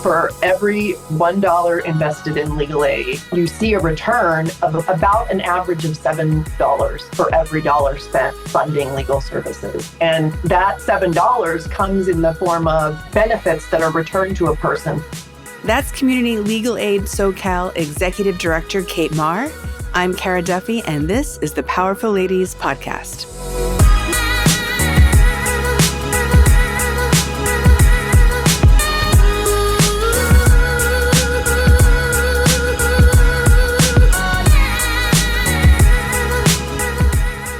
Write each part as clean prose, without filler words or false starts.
For every $1 invested in legal aid, you see a return of about an average of $7 for every dollar spent funding legal services. And that $7 comes in the form of benefits that are returned to a person. That's Community Legal Aid SoCal Executive Director Kate Marr. I'm Kara Duffy, and this is the Powerful Ladies Podcast.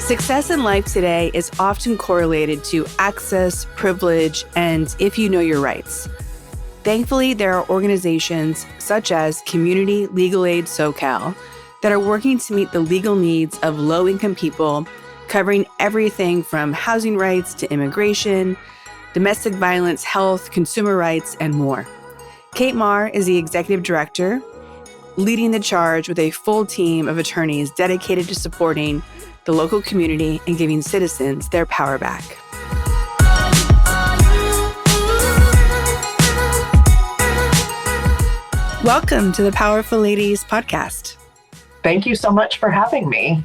Success in life today is often correlated to access, privilege, and if you know your rights. Thankfully, there are organizations such as Community Legal Aid SoCal that are working to meet the legal needs of low-income people, covering everything from housing rights to immigration, domestic violence, health, consumer rights, and more. Kate Marr is the executive director, leading the charge with a full team of attorneys dedicated to supporting the local community and giving citizens their power back. Welcome to the Powerful Ladies Podcast. Thank you so much for having me.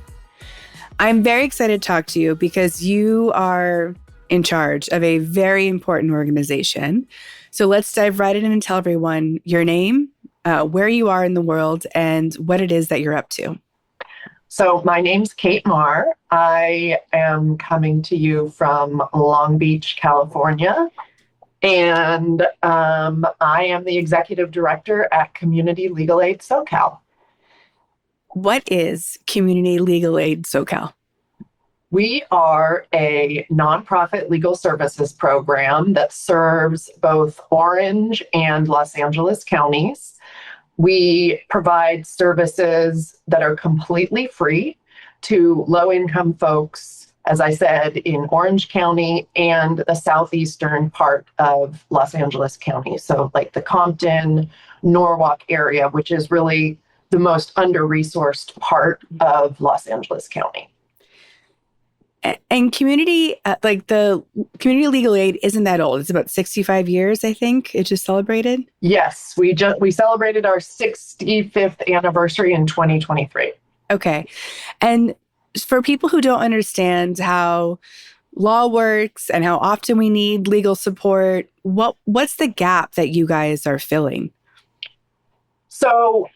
I'm very excited to talk to you because you are in charge of a very important organization. So let's dive right in and tell everyone your name, where you are in the world, and what it is that you're up to. So my name's Kate Marr. I am coming to you from Long Beach, California, and I am the executive director at Community Legal Aid SoCal. What is Community Legal Aid SoCal? We are a nonprofit legal services program that serves both Orange and Los Angeles counties. We provide services that are completely free to low-income folks, as I said, in Orange County and the southeastern part of Los Angeles County. So like the Compton, Norwalk area, which is really the most under-resourced part of Los Angeles County. And community, like the Community Legal Aid isn't that old. It's about 65 years, I think. It just celebrated. Yes, we celebrated our 65th anniversary in 2023. Okay. And for people who don't understand how law works and how often we need legal support, what's the gap that you guys are filling? So,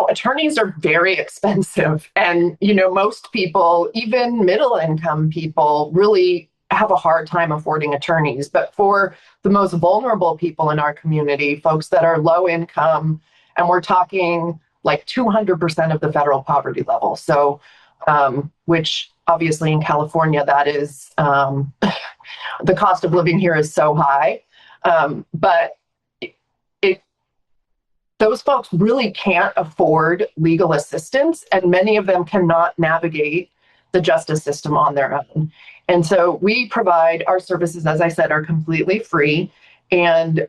attorneys are very expensive. And, most people, even middle-income people, really have a hard time affording attorneys. But for the most vulnerable people in our community, folks that are low income, and we're talking like 200% of the federal poverty level. So, which obviously in California, that is, the cost of living here is so high. But those folks really can't afford legal assistance, and many of them cannot navigate the justice system on their own. And so we provide our services, as I said, are completely free. And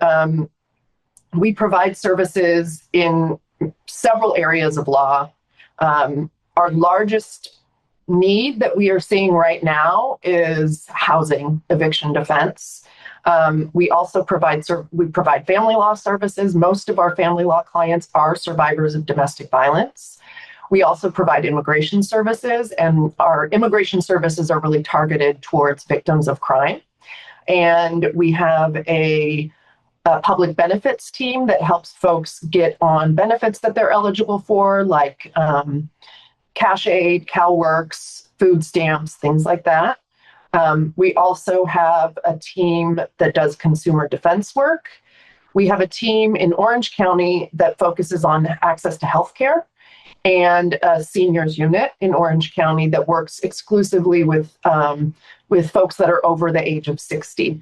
we provide services in several areas of law. Our largest need that we are seeing right now is housing, eviction defense. We also provide family law services. Most of our family law clients are survivors of domestic violence. We also provide immigration services, and our immigration services are really targeted towards victims of crime. And we have a public benefits team that helps folks get on benefits that they're eligible for, like cash aid, CalWorks, food stamps, things like that. We also have a team that does consumer defense work. We have a team in Orange County that focuses on access to healthcare, and a seniors unit in Orange County that works exclusively with folks that are over the age of 60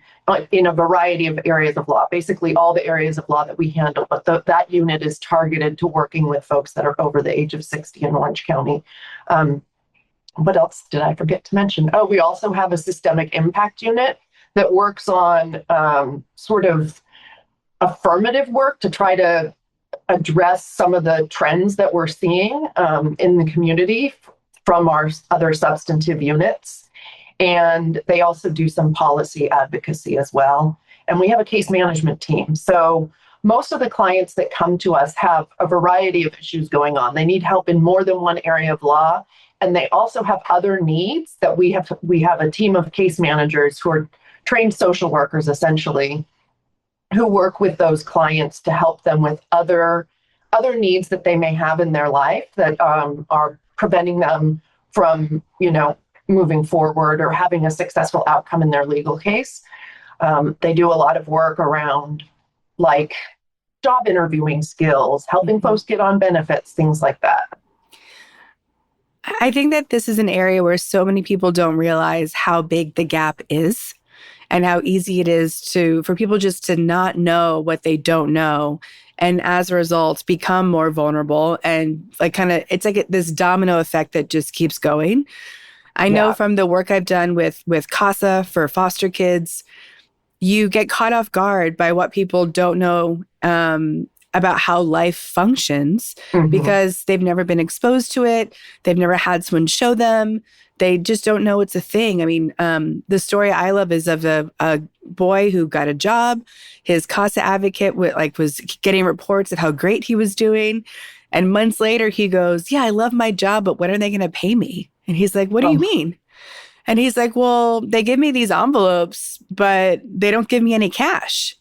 in a variety of areas of law, basically all the areas of law that we handle. But that unit is targeted to working with folks that are over the age of 60 in Orange County. What else did I forget to mention? Oh, we also have a systemic impact unit that works on sort of affirmative work to try to address some of the trends that we're seeing in the community from our other substantive units. And they also do some policy advocacy as well. And we have a case management team. So most of the clients that come to us have a variety of issues going on. They need help in more than one area of law, and they also have other needs that we have a team of case managers who are trained social workers, essentially, who work with those clients to help them with other needs that they may have in their life that are preventing them from, moving forward or having a successful outcome in their legal case. They do a lot of work around like job interviewing skills, helping folks get on benefits, things like that. I think that this is an area where so many people don't realize how big the gap is and how easy it is for people just to not know what they don't know. And as a result, become more vulnerable and it's like this domino effect that just keeps going. I know from the work I've done with CASA for foster kids, you get caught off guard by what people don't know about how life functions because they've never been exposed to it. They've never had someone show them. They just don't know it's a thing. I mean, the story I love is of a boy who got a job. His CASA advocate was getting reports of how great he was doing. And months later, he goes, "Yeah, I love my job, but when are they going to pay me?" And he's like, "What do you mean?" And he's like, "Well, they give me these envelopes, but they don't give me any cash."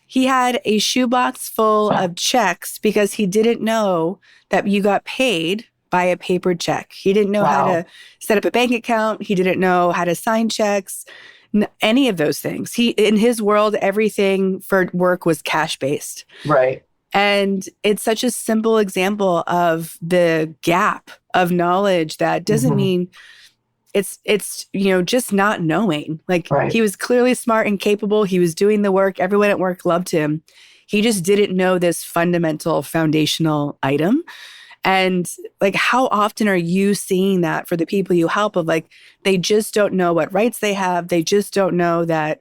He had a shoebox full of checks because he didn't know that you got paid by a paper check. He didn't know how to set up a bank account. He didn't know how to sign checks, any of those things. In his world, everything for work was cash-based. Right. And it's such a simple example of the gap of knowledge that doesn't mean it's just not knowing. He was clearly smart and capable. He was doing the work. Everyone at work loved him. He just didn't know this fundamental foundational item. And how often are you seeing that for the people you help of they just don't know what rights they have. They just don't know that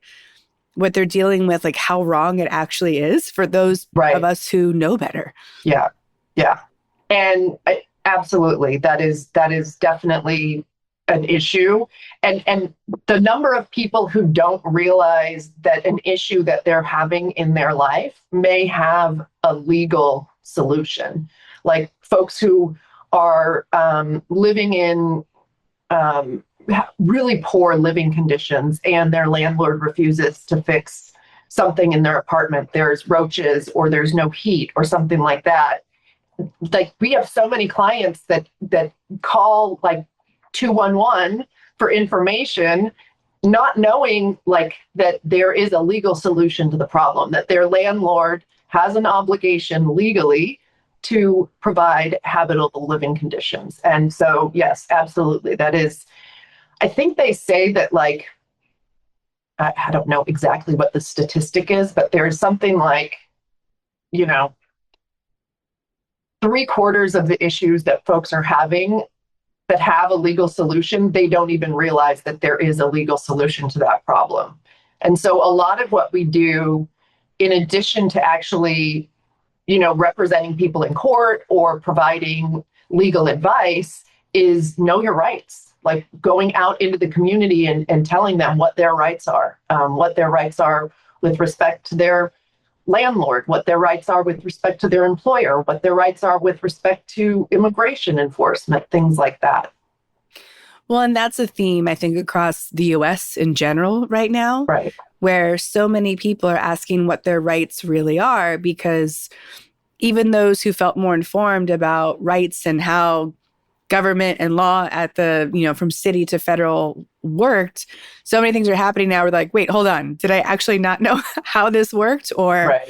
what they're dealing with, how wrong it actually is for those of us who know better. Yeah. Yeah. And absolutely. That is definitely an issue. And the number of people who don't realize that an issue that they're having in their life may have a legal solution. Like folks who are living in really poor living conditions and their landlord refuses to fix something in their apartment. There's roaches or there's no heat or something like that. We have so many clients that call 211 for information, not knowing that there is a legal solution to the problem, that their landlord has an obligation legally to provide habitable living conditions. And so, yes, absolutely. That is, I think they say that I don't know exactly what the statistic is, but there's something 3/4 of the issues that folks are having that have a legal solution, they don't even realize that there is a legal solution to that problem. And so a lot of what we do, in addition to actually representing people in court or providing legal advice, is know your rights, going out into the community and telling them what their rights are with respect to their landlord, what their rights are with respect to their employer, what their rights are with respect to immigration enforcement, things like that. Well, and that's a theme, I think, across the US in general right now, where so many people are asking what their rights really are, because even those who felt more informed about rights and how government and law at the, from city to federal worked, so many things are happening now. We're like, wait, hold on. Did I actually not know how this worked? Or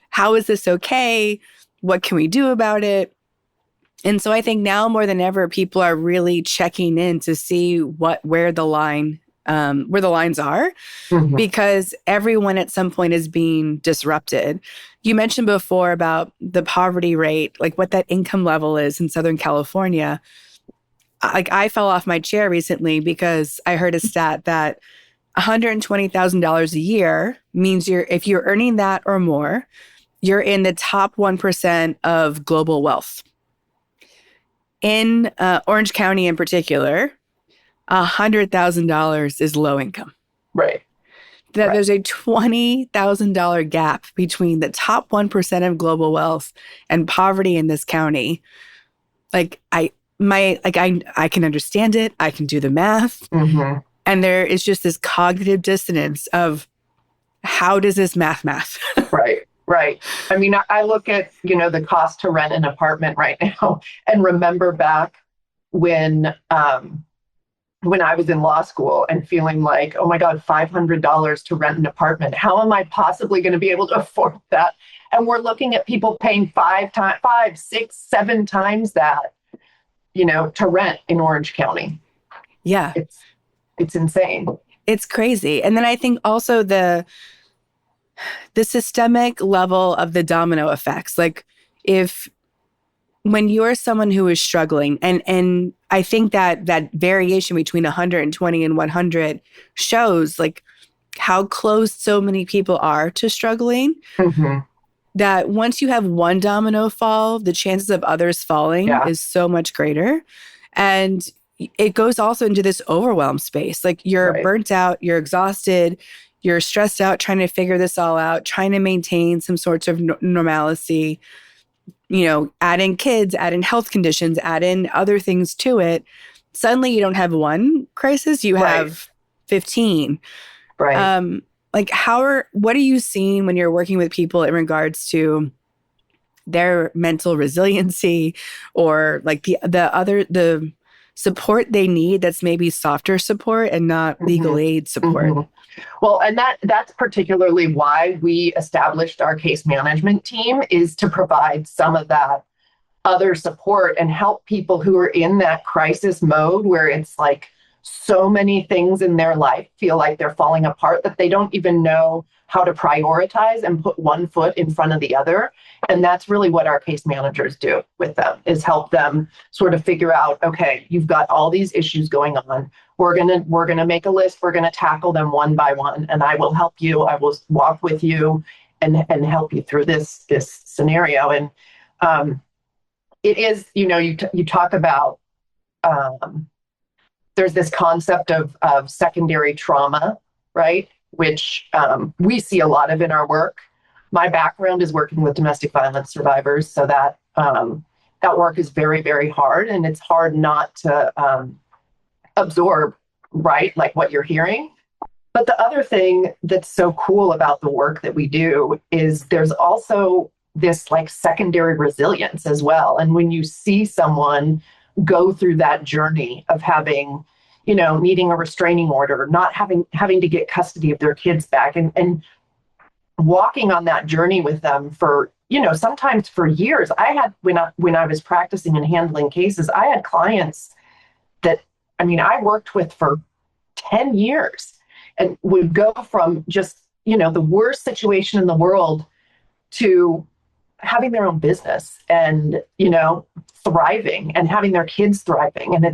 how is this okay? What can we do about it? And so I think now more than ever, people are really checking in to see where the lines are, because everyone at some point is being disrupted. You mentioned before about the poverty rate, what that income level is in Southern California. I fell off my chair recently because I heard a stat that $120,000 a year means if you're earning that or more, you're in the top 1% of global wealth. In Orange County in particular, $100,000 is low income. Right. that Right. there's a $20,000 gap between the top 1% of global wealth and poverty in this county. Like I can understand it. I can do the math. Mm-hmm. And there is just this cognitive dissonance of how does this math? Right. Right. I mean, I look at, the cost to rent an apartment right now and remember back when, when I was in law school and feeling like, oh my God, $500 to rent an apartment. How am I possibly going to be able to afford that? And we're looking at people paying five, six, seven times that, to rent in Orange County. Yeah. It's insane. It's crazy. And then I think also the systemic level of the domino effects. Like if when you're someone who is struggling, and I think that variation between 120 and 100 shows like how close so many people are to struggling, Mm-hmm. that once you have one domino fall, the chances of others falling is so much greater. And it goes also into this overwhelm space. Like you're burnt out, you're exhausted, you're stressed out trying to figure this all out, trying to maintain some sorts of normalcy, add in kids, add in health conditions, add in other things to it. Suddenly you don't have one crisis, you have 15. Right. Like what are you seeing when you're working with people in regards to their mental resiliency or like the support they need that's maybe softer support and not legal aid support? Mm-hmm. Well, and that's particularly why we established our case management team, is to provide some of that other support and help people who are in that crisis mode where it's like so many things in their life feel like they're falling apart that they don't even know how to prioritize and put one foot in front of the other. And that's really what our case managers do with them, is help them sort of figure out, okay, you've got all these issues going on. We're gonna make a list. We're gonna tackle them one by one, and I will help you. I will walk with you and help you through this scenario. And it is, you talk about there's this concept of secondary trauma, right? Which we see a lot of in our work. My background is working with domestic violence survivors, so that that work is very, very hard, and it's hard not to absorb, right, like what you're hearing. But the other thing that's so cool about the work that we do is there's also this like secondary resilience as well. And when you see someone go through that journey of having, needing a restraining order, not having to get custody of their kids back, and walking on that journey with them for, sometimes for years. I had, when I was practicing and handling cases, I had clients that, I worked with for 10 years and would go from just, the worst situation in the world to having their own business and, thriving and having their kids thriving. And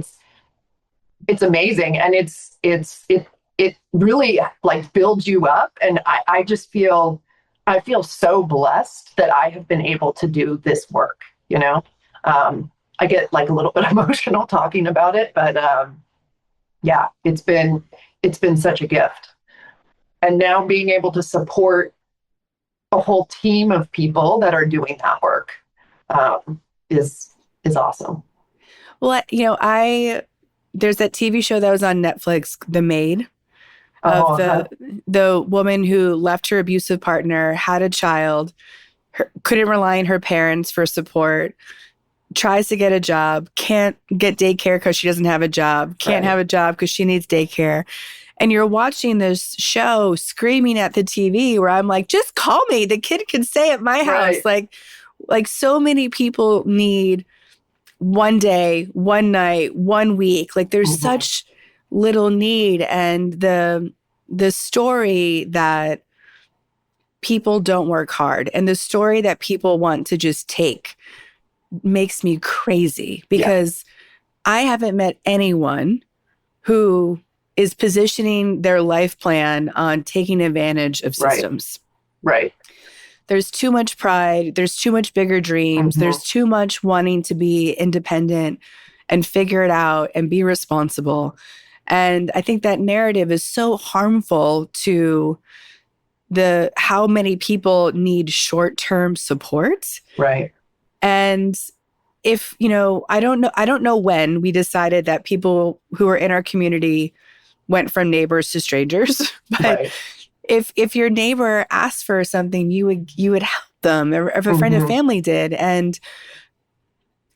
it's amazing. And it really like builds you up. And I feel so blessed that I have been able to do this work, I get like a little bit emotional talking about it, but yeah, it's been such a gift. And now being able to support a whole team of people that are doing that work is awesome. Well, there's that TV show that was on Netflix, The Maid, of the woman who left her abusive partner, had a child, couldn't rely on her parents for support, tries to get a job, can't get daycare because she doesn't have a job, can't have a job because she needs daycare. And you're watching this show screaming at the TV where I'm like, just call me. The kid can stay at my house. Like so many people need one day, one night, 1 week. Like there's such little need. And the story that people don't work hard and the story that people want to just take makes me crazy, because I haven't met anyone who is positioning their life plan on taking advantage of systems. Right. There's too much pride. There's too much bigger dreams. There's too much wanting to be independent and figure it out and be responsible. And I think that narrative is so harmful to the how many people need short-term support. Right. And if, I don't know when we decided that people who are in our community went from neighbors to strangers, but Right. if your neighbor asked for something, you would help them, or if a friend or Mm-hmm. family did. And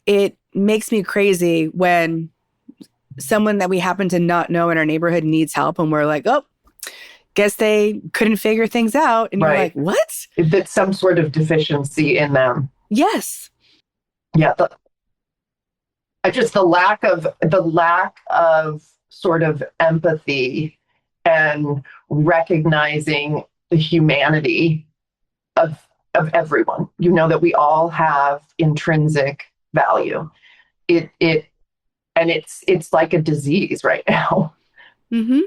it makes me crazy when someone that we happen to not know in our neighborhood needs help and we're like, oh, guess they couldn't figure things out. And you're like, Right. what? That's some sort of deficiency in them. Yes. Yeah. Just the lack of sort of empathy and recognizing the humanity of everyone. That we all have intrinsic value. It and it's like a disease right now. Mm-hmm.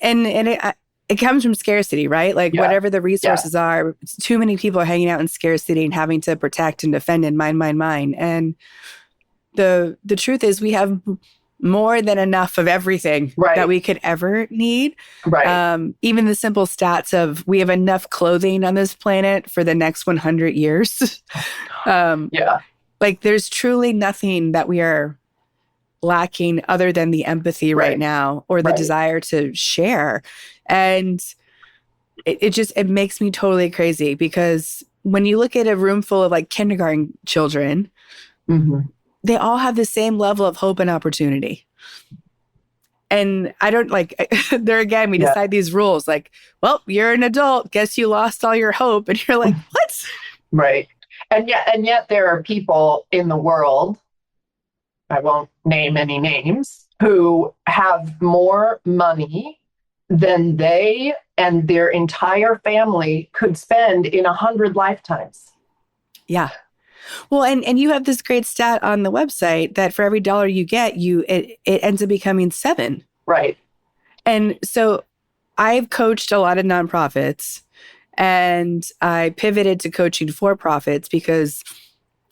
And it comes from scarcity, right? Like Yeah. whatever the Yeah. resources are, too many people are hanging out in scarcity and having to protect and defend and mine. And the truth is we have more than enough of everything that Right. we could ever need. Right. Even the simple stats of we have enough clothing on this planet for the next 100 years. Yeah. Like there's truly nothing that we are lacking other than the empathy right Right. now or the Right. desire to share. And it makes me totally crazy because when you look at a room full of like kindergarten children, Mm-hmm. they all have the same level of hope and opportunity. And I don't like, there again, we Yeah. decide these rules like, well, you're an adult, guess you lost all your hope. And you're like, what? Right. And yet there are people in the world, I won't name any names, who have more money than they and their entire family could spend in 100 lifetimes. Yeah. Well, and you have this great stat on the website that for every dollar you get, it ends up becoming 7. Right. And so I've coached a lot of nonprofits and I pivoted to coaching for profits because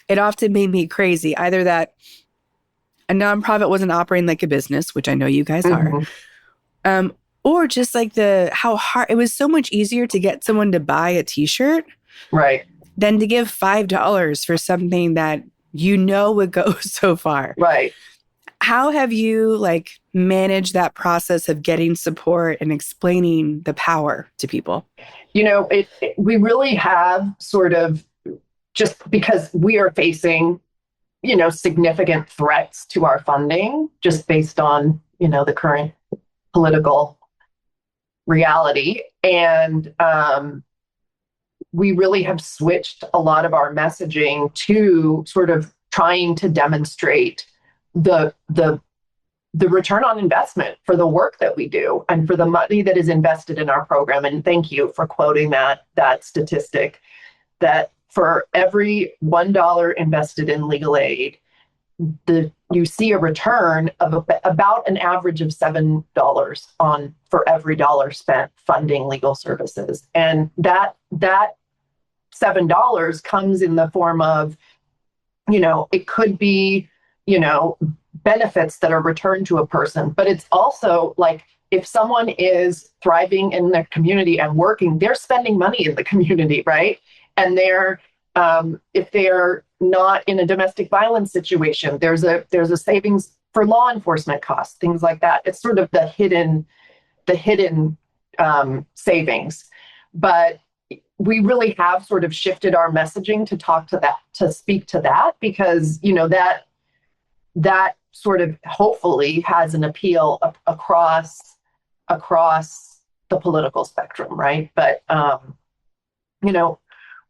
it often made me crazy. Either that a nonprofit wasn't operating like a business, which I know you guys are, Mm-hmm. or just like how hard it was so much easier to get someone to buy a t-shirt Right. than to give $5 for something that would go so far. Right. How have you like managed that process of getting support and explaining the power to people? We really have sort of, just because we are facing, significant threats to our funding just based on, the current political reality. And we really have switched a lot of our messaging to sort of trying to demonstrate the return on investment for the work that we do and for the money that is invested in our program. And thank you for quoting that statistic, that for every $1 invested in legal aid, you see a return of about an average of $7 for every dollar spent funding legal services. And that $7 comes in the form of, it could be, benefits that are returned to a person, but it's also like, if someone is thriving in their community and working, they're spending money in the community, right? And if they're not in a domestic violence situation, there's a savings for law enforcement costs, things like that. It's sort of the hidden savings. But we really have sort of shifted our messaging to speak to that, because that sort of hopefully has an appeal across the political spectrum, right? But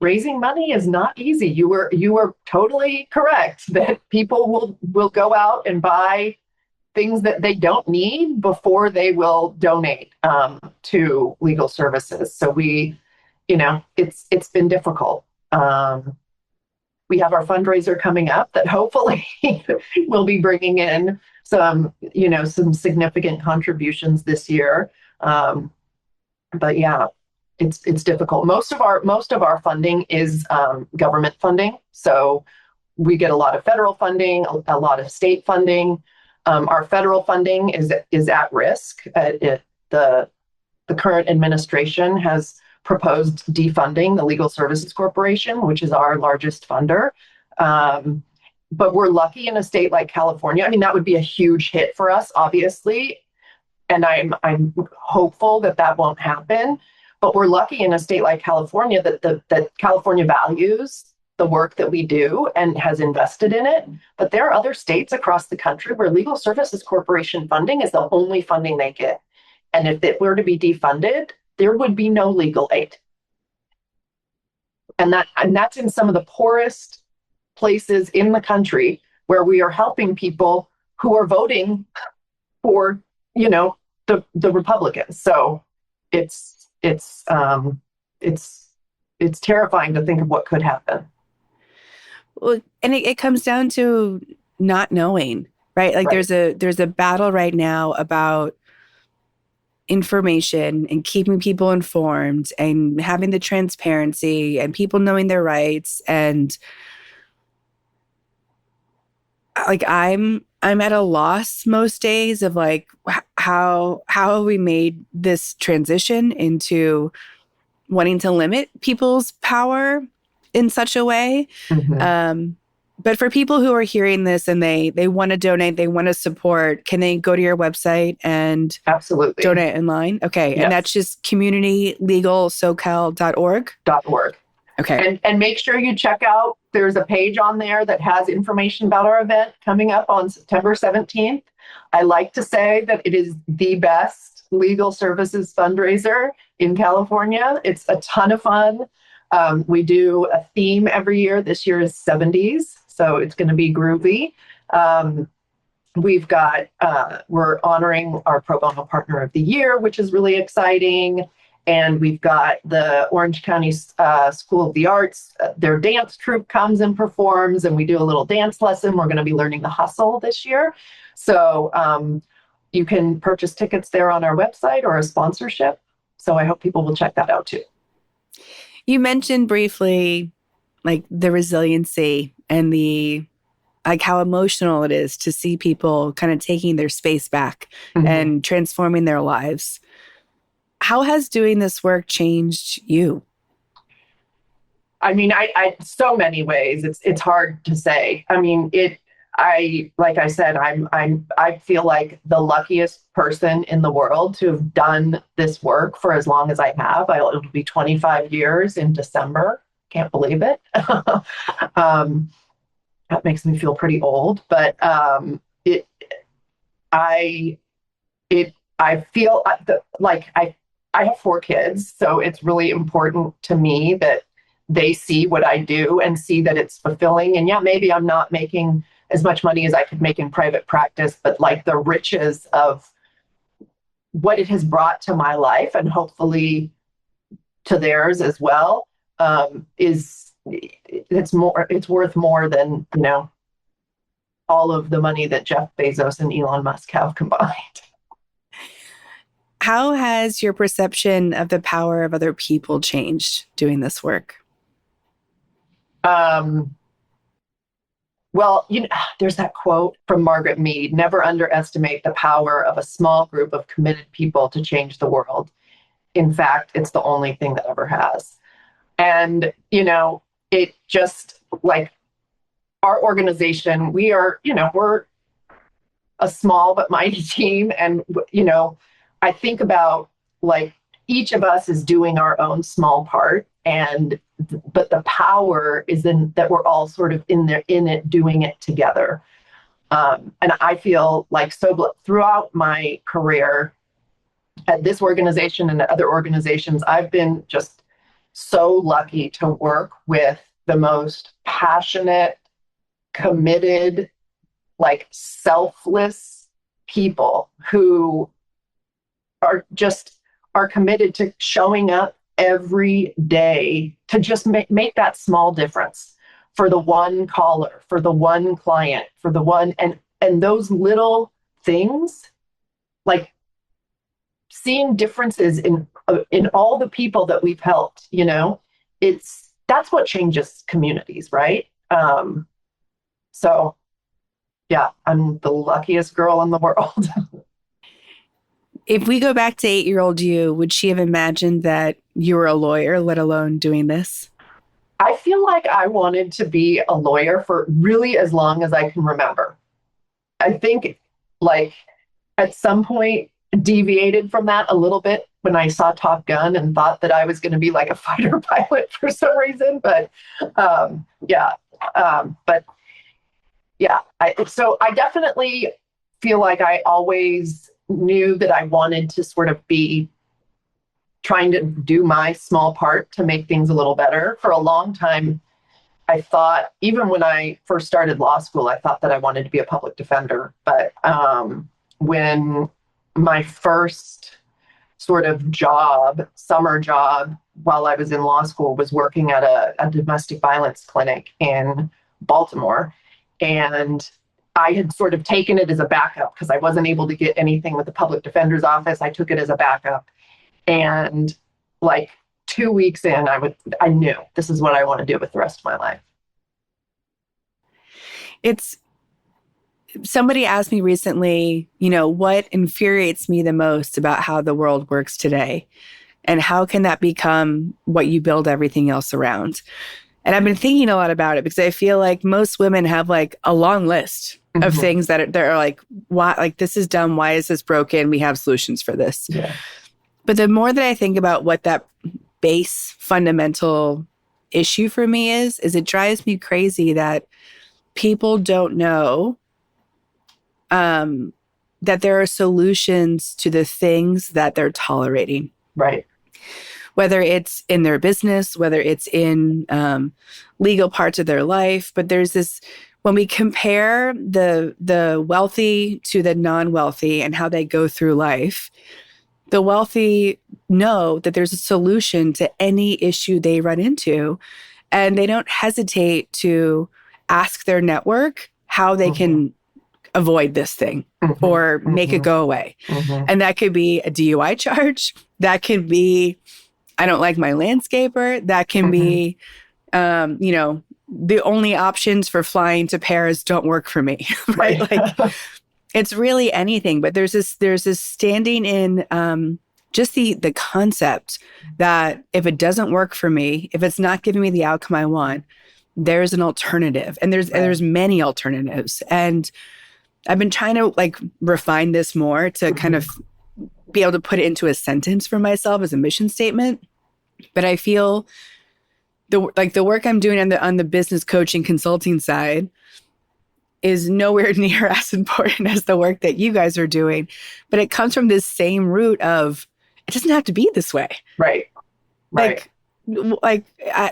raising money is not easy. You were totally correct that people will go out and buy things that they don't need before they will donate to legal services. So it's been difficult. We have our fundraiser coming up that hopefully will be bringing in some significant contributions this year. But yeah, it's difficult. Most of our funding is government funding. So we get a lot of federal funding, a lot of state funding. Our federal funding is at risk. The current administration has proposed defunding the Legal Services Corporation, which is our largest funder. Um, but we're lucky in a state like California. I mean, that would be a huge hit for us, obviously, and I'm hopeful that that won't happen. But we're lucky in a state like California that California values the work that we do and has invested in it. But there are other states across the country where Legal Services Corporation funding is the only funding they get. And if it were to be defunded, there would be no legal aid. And that's in some of the poorest places in the country where we are helping people who are voting for, the Republicans. So it's it's terrifying to think of what could happen. Well, and it comes down to not knowing, right? Like Right. there's a battle right now about information and keeping people informed and having the transparency and people knowing their rights. And like I'm at a loss most days of like how have we made this transition into wanting to limit people's power in such a way. Mm-hmm. But for people who are hearing this and they want to donate, they want to support, can they go to your website and Absolutely. donate online? Okay. Yes. And that's just communitylegalsocal.org. .org. Okay. And make sure you check out, there's a page on there that has information about our event coming up on September 17th. I like to say that it is the best legal services fundraiser in California. It's a ton of fun. We do a theme every year. This year is 70s, so it's going to be groovy. We're honoring our Pro Bono Partner of the Year, which is really exciting. And we've got the Orange County School of the Arts. Their dance troupe comes and performs, and we do a little dance lesson. We're going to be learning the hustle this year. So you can purchase tickets there on our website or a sponsorship. So I hope people will check that out too. You mentioned briefly like the resiliency and the like how emotional it is to see people kind of taking their space back and transforming their lives. How has doing this work changed you? I mean, I so many ways. It's hard to say. I mean, like I said, I feel like the luckiest person in the world to have done this work for as long as I have. It'll be 25 years in December. Can't believe it. That makes me feel pretty old, but I feel like I have 4 kids, so it's really important to me that they see what I do and see that it's fulfilling. And yeah, maybe I'm not making as much money as I could make in private practice, but like the riches of what it has brought to my life and hopefully to theirs as well, it's worth more than, all of the money that Jeff Bezos and Elon Musk have combined. How has your perception of the power of other people changed doing this work? Well, there's that quote from Margaret Mead: never underestimate the power of a small group of committed people to change the world. In fact, it's the only thing that ever has. And, it just like our organization, we're a small but mighty team. And, I think about like each of us is doing our own small part, but the power is in that we're all sort of in it, doing it together. And I feel like throughout my career at this organization and at other organizations, I've been just so lucky to work with the most passionate, committed, like selfless people who are committed to showing up every day to just make that small difference for the one caller, for the one client, for the one, and those little things, like seeing differences in all the people that we've helped, that's what changes communities, right? So Yeah, I'm the luckiest girl in the world. If we go back to 8-year-old you, would she have imagined that you were a lawyer, let alone doing this? I feel like I wanted to be a lawyer for really as long as I can remember. I think like at some point deviated from that a little bit when I saw Top Gun and thought that I was going to be like a fighter pilot for some reason. Yeah, but yeah, so I definitely feel like I always knew that I wanted to sort of be trying to do my small part to make things a little better. For a long time, I thought, even when I first started law school, I thought that I wanted to be a public defender. But when my first sort of job, summer job, while I was in law school, was working at a domestic violence clinic in Baltimore. And I had sort of taken it as a backup because I wasn't able to get anything with the public defender's office. I took it as a backup. And like 2 weeks in, I knew this is what I want to do with the rest of my life. It's somebody asked me recently, what infuriates me the most about how the world works today? And how can that become what you build everything else around? And I've been thinking a lot about it because I feel like most women have like a long list of things that are like, why, like, this is dumb. Why is this broken? We have solutions for this. Yeah. But the more that I think about what that base fundamental issue for me is it drives me crazy that people don't know that there are solutions to the things that they're tolerating. Right. Whether it's in their business, whether it's in legal parts of their life. But there's this, when we compare the wealthy to the non-wealthy and how they go through life, the wealthy know that there's a solution to any issue they run into, and they don't hesitate to ask their network how they can avoid this thing or make it go away. And that could be a DUI charge. That could be, I don't like my landscaper. That can be, the only options for flying to Paris don't work for me. Right? Like, it's really anything. But there's this standing in just the concept that if it doesn't work for me, if it's not giving me the outcome I want, there's an alternative. And there's many alternatives. And I've been trying to like refine this more to kind of be able to put it into a sentence for myself as a mission statement. But I feel the work I'm doing on the business coaching consulting side is nowhere near as important as the work that you guys are doing. But it comes from this same root of, it doesn't have to be this way. Right. Right.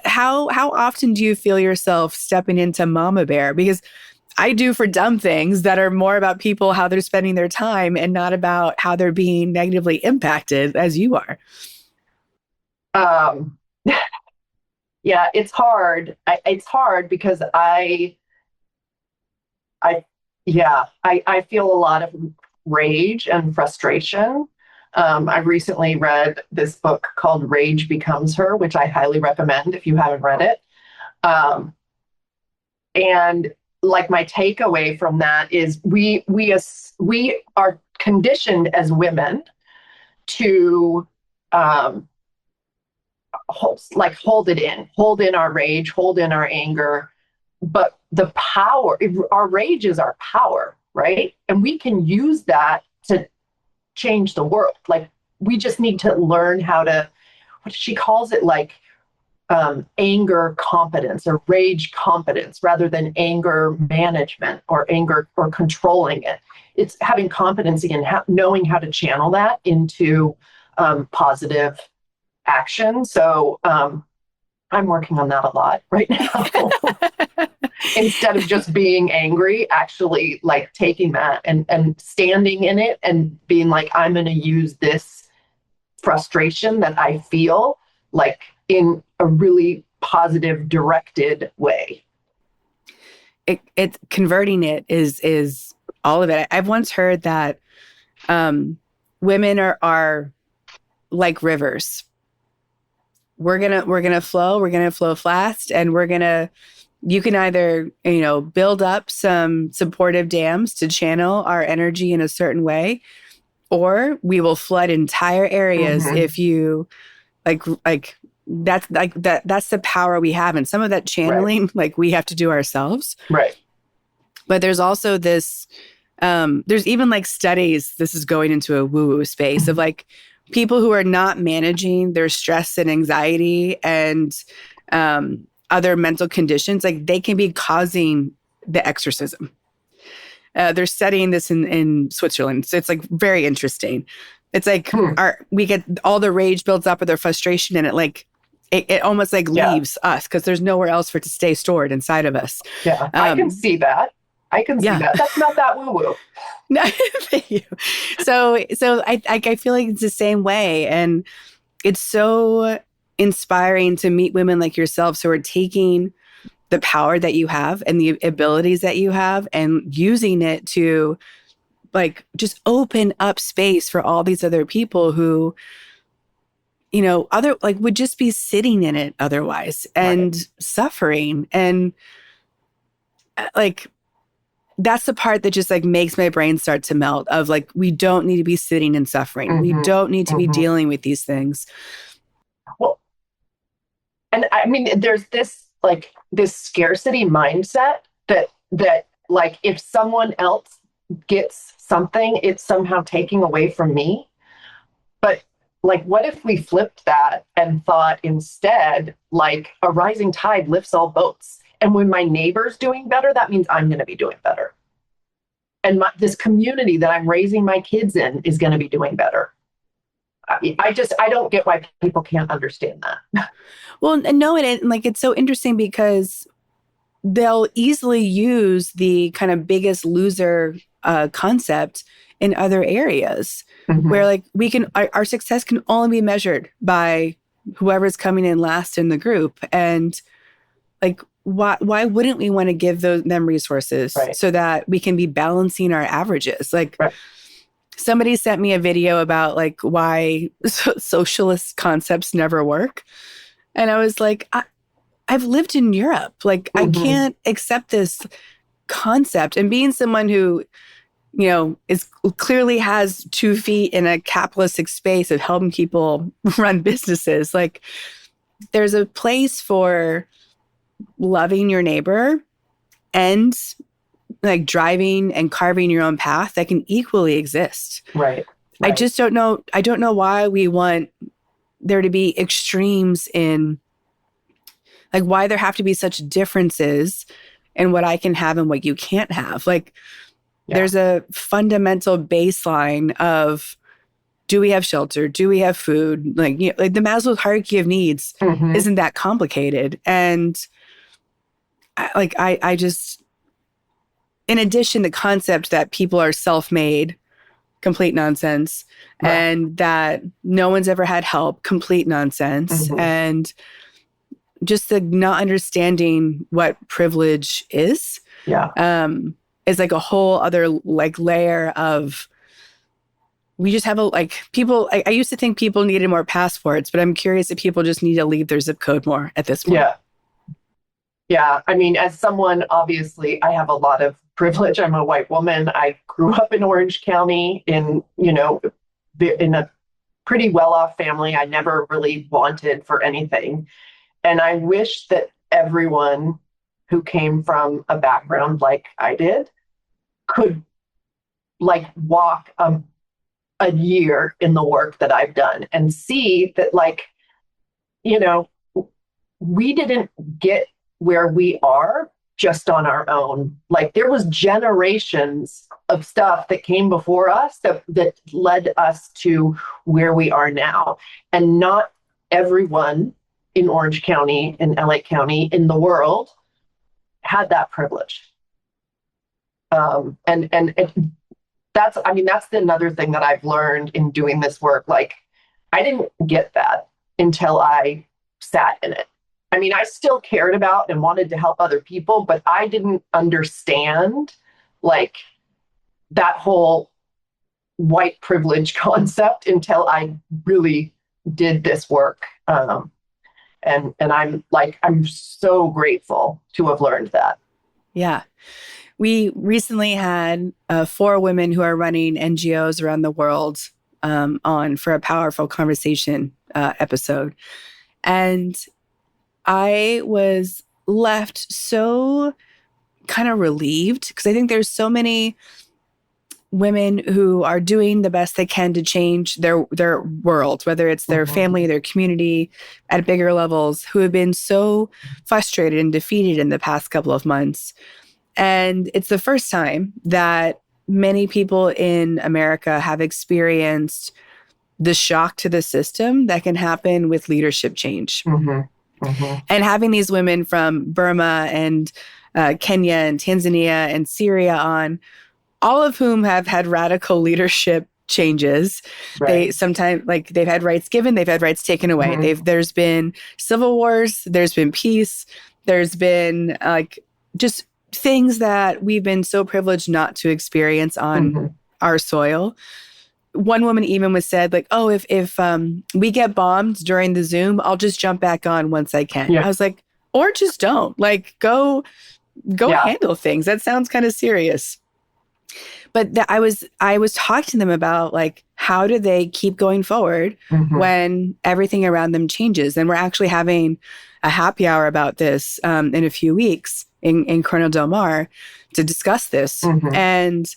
How often do you feel yourself stepping into mama bear? Because I do for dumb things that are more about people, how they're spending their time, and not about how they're being negatively impacted as you are. Yeah, it's hard. It's hard because I feel a lot of rage and frustration. I recently read this book called Rage Becomes Her, which I highly recommend if you haven't read it. And like my takeaway from that is we are conditioned as women to hold in our rage, hold in our anger. But the power, our rage is our power, right? And we can use that to change the world. Like, we just need to learn how to, what she calls it, like anger competence or rage competence, rather than anger management or anger or controlling it. It's having competency in knowing how to channel that into positive action. So I'm working on that a lot right now. Instead of just being angry, actually like taking that and standing in it and being like, I'm going to use this frustration that I feel like in a really positive, directed way. It converting it is all of it. I've once heard that women are like rivers. We're gonna flow fast, and we're gonna You can either, build up some supportive dams to channel our energy in a certain way, or we will flood entire areas Hmm. if you like that's the power we have. And some of that Right. channeling, like we have to do ourselves. Right. But there's also this, there's even like studies, this is going into a woo-woo space of like people who are not managing their stress and anxiety and other mental conditions, like they can be causing the exorcism. They're studying this in Switzerland. So it's like very interesting. It's like Hmm. we get all the rage builds up or their frustration and it almost like Yeah. leaves us because there's nowhere else for it to stay stored inside of us. Yeah. I can see that. I can see Yeah. that. That's not that woo woo. No, thank you. So I feel like it's the same way. And it's so inspiring to meet women like yourselves who are taking the power that you have and the abilities that you have and using it to like just open up space for all these other people who, other like would just be sitting in it otherwise and Right. suffering. And like that's the part that just like makes my brain start to melt of like, we don't need to be sitting and suffering. We Hmm. don't need to be Hmm. dealing with these things. Well, and I mean, there's this like this scarcity mindset that like if someone else gets something, it's somehow taking away from me. But like, what if we flipped that and thought instead, like a rising tide lifts all boats? And when my neighbor's doing better, that means I'm going to be doing better. And this community that I'm raising my kids in is going to be doing better. I don't get why people can't understand that. Well, and no, and like it's so interesting because they'll easily use the kind of biggest loser concept in other areas where Mm-hmm. like our success can only be measured by whoever's coming in last in the group. And like why wouldn't we want to give them resources Right. so that we can be balancing our averages? Like Right. somebody sent me a video about like why socialist concepts never work. And I was like, I've lived in Europe. Like, I Mm-hmm. can't accept this concept. And being someone who, is clearly has 2 feet in a capitalistic space of helping people run businesses, like, there's a place for loving your neighbor and like driving and carving your own path that can equally exist. Right. I Right. just don't know. I don't know why we want there to be extremes in like why there have to be such differences in what I can have and what you can't have. Like Yeah. there's a fundamental baseline of do we have shelter? Do we have food? Like, like the Maslow's hierarchy of needs Mm-hmm. isn't that complicated. And I just, in addition, the concept that people are self-made, complete nonsense, Right. and that no one's ever had help, complete nonsense. Mm-hmm. And just the not understanding what privilege Yeah. is like a whole other like layer of we just have a like people I used to think people needed more passports, but I'm curious if people just need to leave their zip code more at this point. Yeah. Yeah. I mean, as someone, obviously, I have a lot of privilege. I'm a white woman. I grew up in Orange County in a pretty well off family. I never really wanted for anything. And I wish that everyone who came from a background like I did could like walk a year in the work that I've done and see that, like, you know, we didn't get where we are just on our own. Like, there was generations of stuff that came before us that led us to where we are now. And not everyone in Orange County, in LA County, in the world had that privilege. And that's, I mean, that's another thing that I've learned in doing this work. Like, I didn't get that until I sat in it. I mean, I still cared about and wanted to help other people, but I didn't understand like that whole white privilege concept until I really did this work. And I'm so grateful to have learned that. Yeah. We recently had 4 women who are running NGOs around the world on for a powerful conversation episode. And I was left so kind of relieved because I think there's so many women who are doing the best they can to change their world, whether it's their family, their community at bigger levels, who have been so frustrated and defeated in the past couple of months. And it's the first time that many people in America have experienced the shock to the system that can happen with leadership change. And having these women from Burma and Kenya and Tanzania and Syria on, all of whom have had radical leadership changes. Right. They sometimes, like, they've had rights given, they've had rights taken away. There's been civil wars, there's been peace, there's been just things that we've been so privileged not to experience on our soil. One woman even was said, like, oh, if we get bombed during the Zoom, I'll just jump back on once I can. I was like, or just don't. Like, go handle things. That sounds kind of serious. But I was talking to them about, like, how do they keep going forward when everything around them changes? And we're actually having a happy hour about this in a few weeks in Corona del Mar to discuss this. And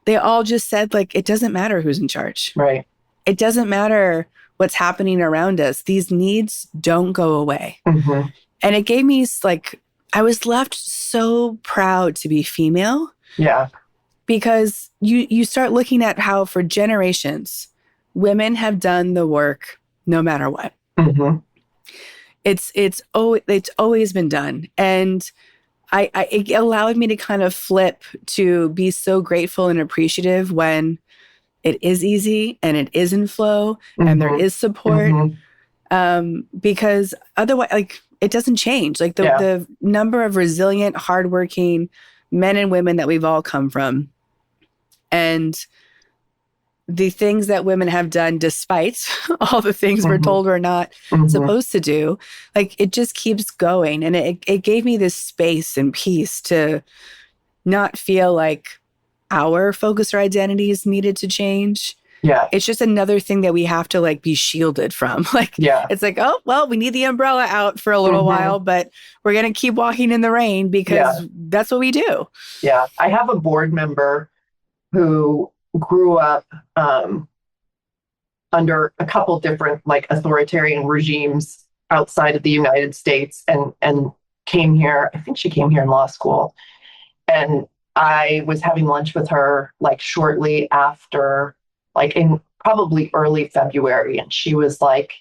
they all just said, like, it doesn't matter who's in charge. Right. It doesn't matter what's happening around us. These needs don't go away. And it gave me, like, I was left so proud to be female. Yeah. Because you start looking at how for generations, women have done the work no matter what. It's always been done. And it allowed me to kind of flip to be so grateful and appreciative when it is easy and it is in flow and there is support. Because otherwise, like, it doesn't change. Like the number of resilient, hardworking men and women that we've all come from, and the things that women have done despite all the things we're told we're not supposed to do, like, it just keeps going. And it gave me this space and peace to not feel like our focus or identities needed to change. Yeah. It's just another thing that we have to, like, be shielded from. Like, it's like, oh, well, we need the umbrella out for a little while, but we're going to keep walking in the rain because that's what we do. Yeah. I have a board member who grew up under a couple different, like, authoritarian regimes outside of the United States and came here. I think she came here in law school. And I was having lunch with her, like, shortly after, like, in probably early February. And she was like,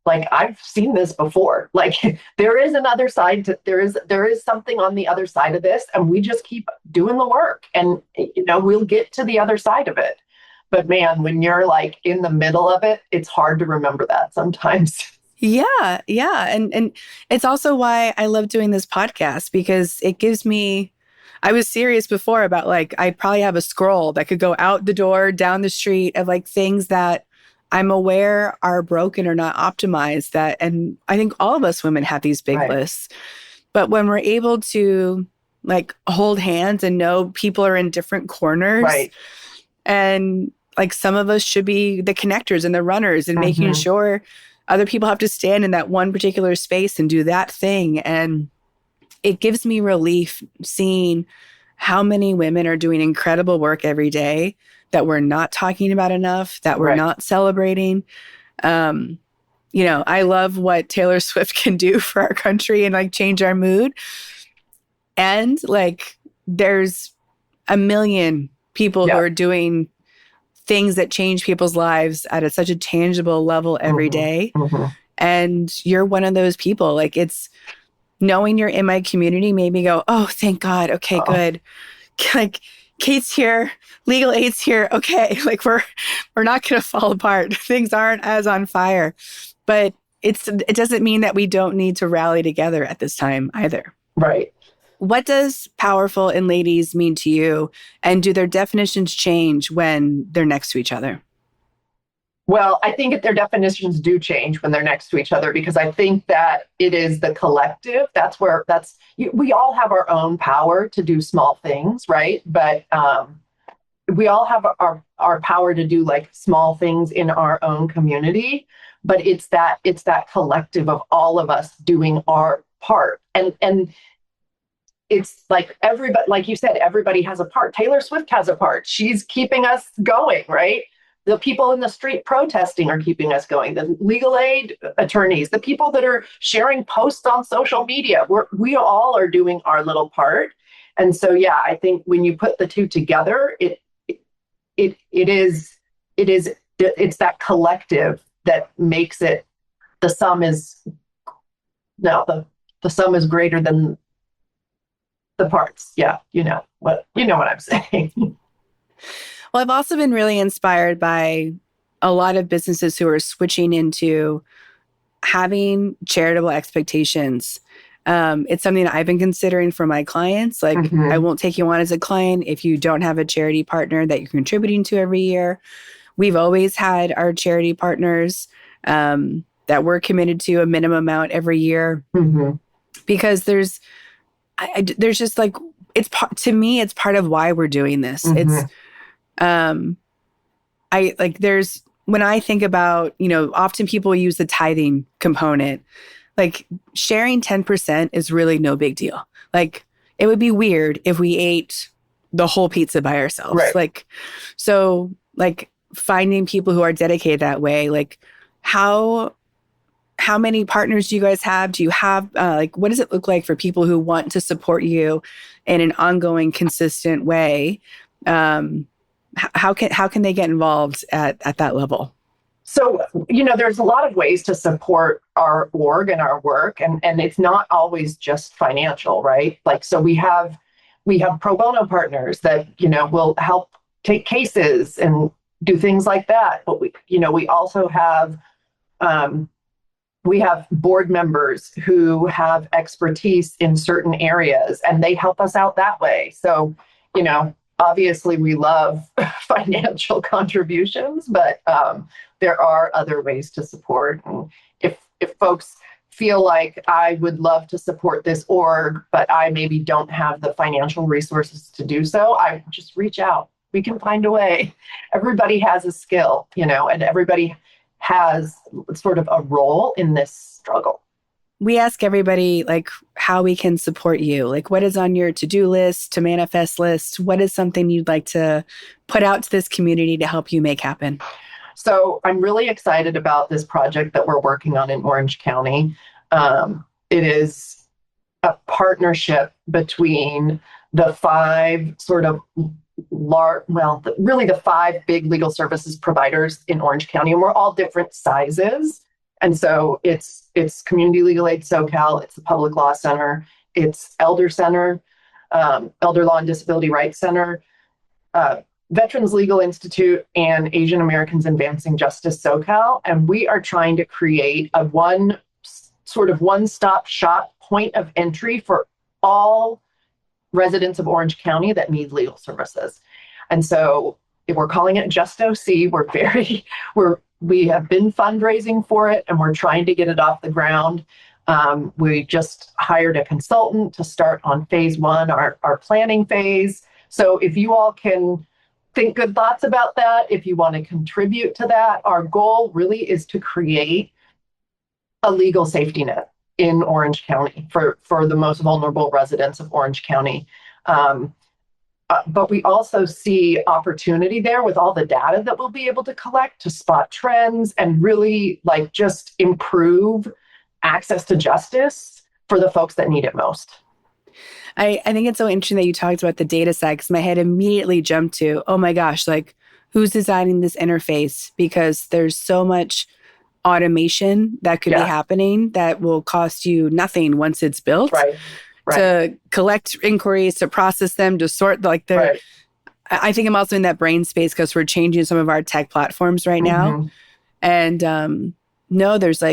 like, I've seen this before. Like, there is another side to, there is something on the other side of this, and we just keep doing the work, and we'll get to the other side of it. But man, when you're, like, in the middle of it, it's hard to remember that sometimes. Yeah. And it's also why I love doing this podcast, because it gives me, I was serious before about, like, I probably have a scroll that could go out the door, down the street, of, like, things that I'm aware are broken or not optimized, and I think all of us women have these big lists. But when we're able to, like, hold hands and know people are in different corners, and, like, some of us should be the connectors and the runners and making sure other people have to stand in that one particular space and do that thing. And it gives me relief seeing how many women are doing incredible work every day that we're not talking about enough, that we're not celebrating. I love what Taylor Swift can do for our country and, like, change our mood. And, like, there's a million people who are doing things that change people's lives at such a tangible level every day. And you're one of those people. Like, it's knowing you're in my community made me go, oh, thank God. Okay, good. Like, Kate's here, legal aid's here. Okay, like, we're not going to fall apart. Things aren't as on fire. But it doesn't mean that we don't need to rally together at this time either. Right. What does powerful and ladies mean to you? And do their definitions change when they're next to each other? Well, I think their definitions do change when they're next to each other, because I think that it is the collective. We all have our own power to do small things, right? But we all have our power to do like small things in our own community. But it's that collective of all of us doing our part. And it's like everybody, like you said, everybody has a part. Taylor Swift has a part. She's keeping us going, right? The people in the street protesting are keeping us going. The legal aid attorneys, the people that are sharing posts on social media, we all are doing our little part. And so, yeah, I think when you put the two together, it's that collective that makes it. The sum is no the sum is greater than the parts. Yeah, you know what I'm saying. Well, I've also been really inspired by a lot of businesses who are switching into having charitable expectations. It's something that I've been considering for my clients. Like, I won't take you on as a client if you don't have a charity partner that you're contributing to every year. We've always had our charity partners that we're committed to a minimum amount every year, because there's just like, to me, it's part of why we're doing this. It's when I think about, often people use the tithing component, like sharing 10% is really no big deal. Like, it would be weird if we ate the whole pizza by ourselves. Right. So finding people who are dedicated that way, like how many partners do you guys have? Do you have, what does it look like for people who want to support you in an ongoing, consistent way? How can they get involved at that level? So, there's a lot of ways to support our org and our work, and it's not always just financial, right? Like, so we have pro bono partners that, will help take cases and do things like that. But we also have, we have board members who have expertise in certain areas, and they help us out that way. So, obviously we love financial contributions, but there are other ways to support. And if folks feel like, I would love to support this org, but I maybe don't have the financial resources to do so, I just reach out. We can find a way. Everybody has a skill, and everybody has sort of a role in this struggle. We ask everybody, like, how we can support you. Like, what is on your to-do list, to manifest list? What is something you'd like to put out to this community to help you make happen? So I'm really excited about this project that we're working on in Orange County. It is a partnership between the five sort of really the five big legal services providers in Orange County, and we're all different sizes. And so it's Community Legal Aid SoCal, it's the Public Law Center, it's Elder Center, Elder Law and Disability Rights Center, Veterans Legal Institute, and Asian Americans Advancing Justice SoCal. And we are trying to create a one-stop shop point of entry for all residents of Orange County that need legal services. And so we're calling it Just OC. We have been fundraising for it, and we're trying to get it off the ground. We just hired a consultant to start on phase one, our planning phase. So if you all can think good thoughts about that, if you want to contribute to that, our goal really is to create a legal safety net in Orange County for the most vulnerable residents of Orange County. But we also see opportunity there with all the data that we'll be able to collect to spot trends and really just improve access to justice for the folks that need it most. I think it's so interesting that you talked about the data side, because my head immediately jumped to, oh my gosh, who's designing this interface? Because there's so much automation that could be happening that will cost you nothing once it's built. Right. To collect inquiries, to process them, to sort I think I'm also in that brain space because we're changing some of our tech platforms right now. And no, there's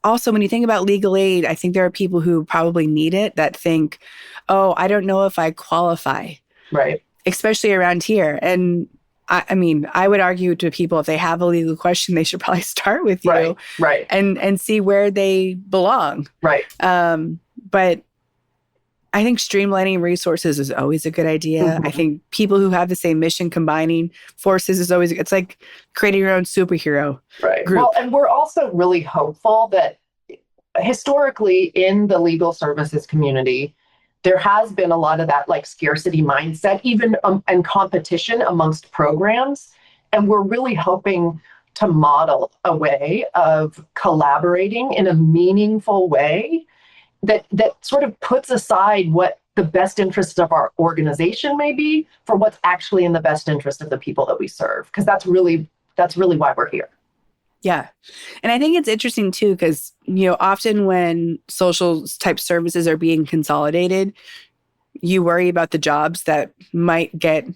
also, when you think about legal aid, I think there are people who probably need it that think, oh, I don't know if I qualify. Right. Especially around here. And I mean, I would argue to people if they have a legal question, they should probably start with you, right, and see where they belong. right. But I think streamlining resources is always a good idea. I think people who have the same mission combining forces is always, it's like creating your own superhero group. Well, and we're also really hopeful that historically in the legal services community, there has been a lot of that like scarcity mindset, even and competition amongst programs. And we're really hoping to model a way of collaborating in a meaningful way that sort of puts aside what the best interest of our organization may be for what's actually in the best interest of the people that we serve. Because that's really why we're here. Yeah. And I think it's interesting too, because, often when social type services are being consolidated, you worry about the jobs that might get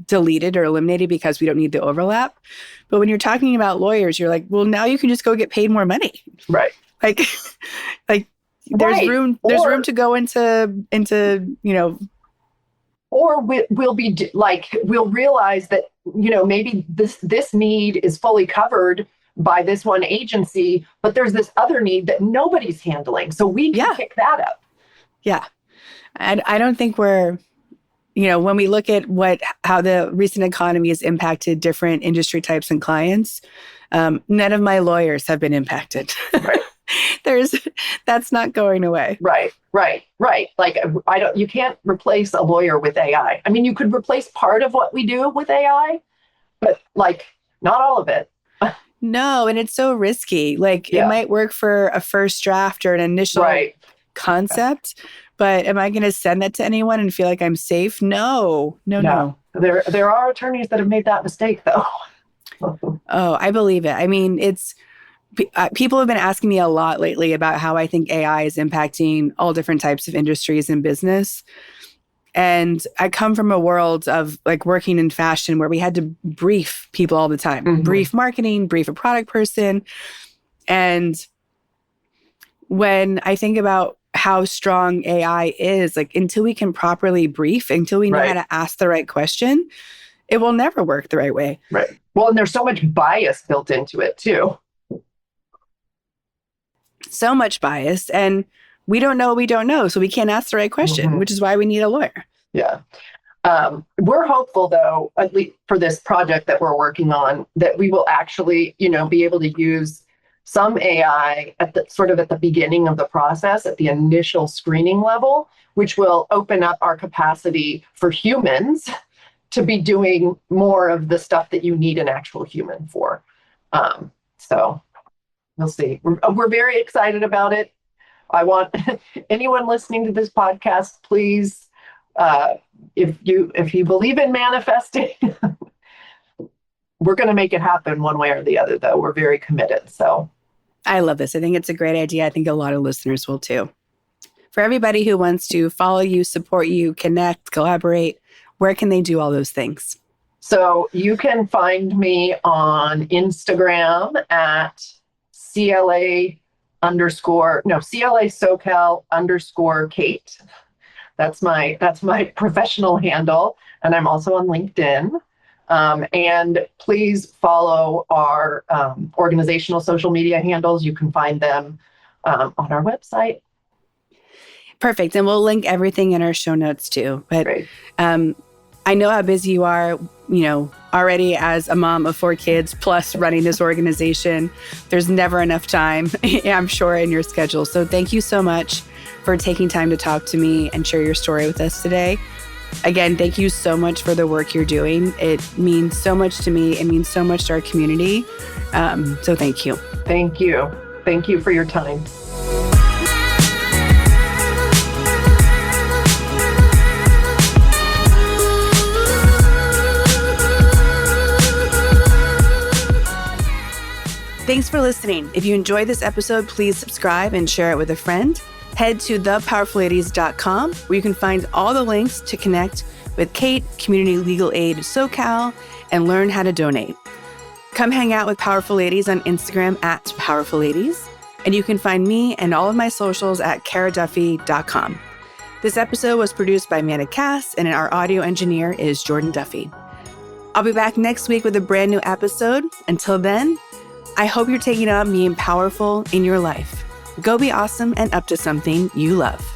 deleted or eliminated because we don't need the overlap. But when you're talking about lawyers, you're like, well, now you can just go get paid more money. Right. Like there's room to go into or we'll realize that maybe this need is fully covered by this one agency, but there's this other need that nobody's handling, so we can pick that up. Yeah. And I don't think we're, when we look at how the recent economy has impacted different industry types and clients, none of my lawyers have been impacted. Right. That's not going away. Right. Like you can't replace a lawyer with AI. I mean, you could replace part of what we do with AI, but like not all of it. No, and it's so risky. Like it might work for a first draft or an initial concept, but am I going to send that to anyone and feel like I'm safe? No. There are attorneys that have made that mistake though. Oh, I believe it. I mean, people have been asking me a lot lately about how I think AI is impacting all different types of industries and business. And I come from a world of like working in fashion where we had to brief people all the time, brief marketing, brief a product person. And when I think about how strong AI is, like until we can properly brief, until we know how to ask the right question, it will never work the right way. Right. Well, and there's so much bias built into it too. So much bias, and we don't know what we don't know, so we can't ask the right question, which is why we need a lawyer. Yeah. We're hopeful, though, at least for this project that we're working on, that we will actually, be able to use some AI at the beginning of the process, at the initial screening level, which will open up our capacity for humans to be doing more of the stuff that you need an actual human for. So we'll see. We're very excited about it. I want anyone listening to this podcast, please, if you believe in manifesting, we're going to make it happen one way or the other, though. We're very committed. So I love this. I think it's a great idea. I think a lot of listeners will too. For everybody who wants to follow you, support you, connect, collaborate, where can they do all those things? So you can find me on Instagram at CLA SoCal _Kate. That's my professional handle. And I'm also on LinkedIn. And please follow our organizational social media handles. You can find them on our website. Perfect. And we'll link everything in our show notes too. But I know how busy you are, already as a mom of 4 kids, plus running this organization. There's never enough time, I'm sure, in your schedule. So thank you so much for taking time to talk to me and share your story with us today. Again, thank you so much for the work you're doing. It means so much to me. It means so much to our community. So thank you. Thank you. Thank you for your time. Thanks for listening. If you enjoyed this episode, please subscribe and share it with a friend. Head to thepowerfulladies.com where you can find all the links to connect with Kate, Community Legal Aid SoCal, and learn how to donate. Come hang out with Powerful Ladies on Instagram at Powerful Ladies, and you can find me and all of my socials at karaduffy.com. This episode was produced by Amanda Cass, and our audio engineer is Jordan Duffy. I'll be back next week with a brand new episode. Until then, I hope you're taking up being powerful in your life. Go be awesome and up to something you love.